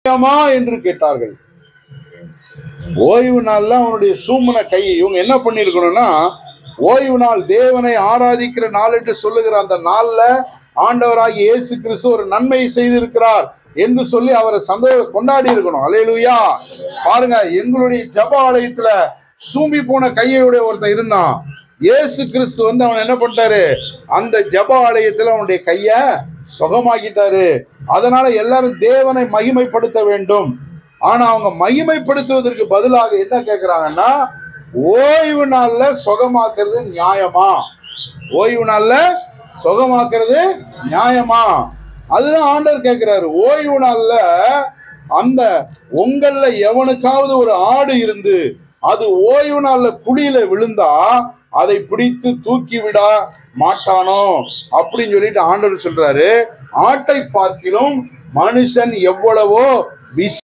என்று கேட்டார்கள். ஓய்வு நாள்ல அவனுடைய சூமன கை. இவங்க என்ன பண்ணிருக்கணும்னா, ஓய்வு நாள் தேவனை ஆராதிக்கிற நாள் என்று சொல்லுகிற அந்த நாள்ல ஆண்டவராகிய இயேசு கிறிஸ்து ஒரு நன்மையை செய்திருக்கிறார் என்று சொல்லி அவரை கொண்டாடி இருக்கணும். அல்லேலூயா. பாருங்க, எங்களுடைய ஜப ஆலயத்துல சூம்பி போன கையோட ஒருத்தன் இருந்தான். இயேசு கிறிஸ்து அவன் என்ன பண்ணிட்டாரு, அந்த ஜப ஆலயத்துல அவனுடைய கைய சுகமாக்கிட்டாரு. அதனால எல்லாரும் தேவனை மகிமைப்படுத்த வேண்டும். ஆனா அவங்க மகிமைப்படுத்துவதற்கு பதிலாக என்ன கேட்கிறாங்கன்னா, ஓய்வு நாள்ல சுகமாக்குறது நியாயமா? ஓய்வு நாள்ல சுகமாக்குறது நியாயமா? அதுதான் ஆண்டவர் கேட்கிறாரு. ஓய்வு நாள்ல அந்த உங்கள எவனுக்காவது ஒரு ஆடு இருந்து அது ஓய்வு நாள்ல குழியில விழுந்தா அதை பிடித்து தூக்கி விட மாட்டானோ அப்படின்னு சொல்லிட்டு ஆண்டவர் சொல்றாரு. ஆட்டை பார்க்கிலும் மனுஷன் எவ்வளவோ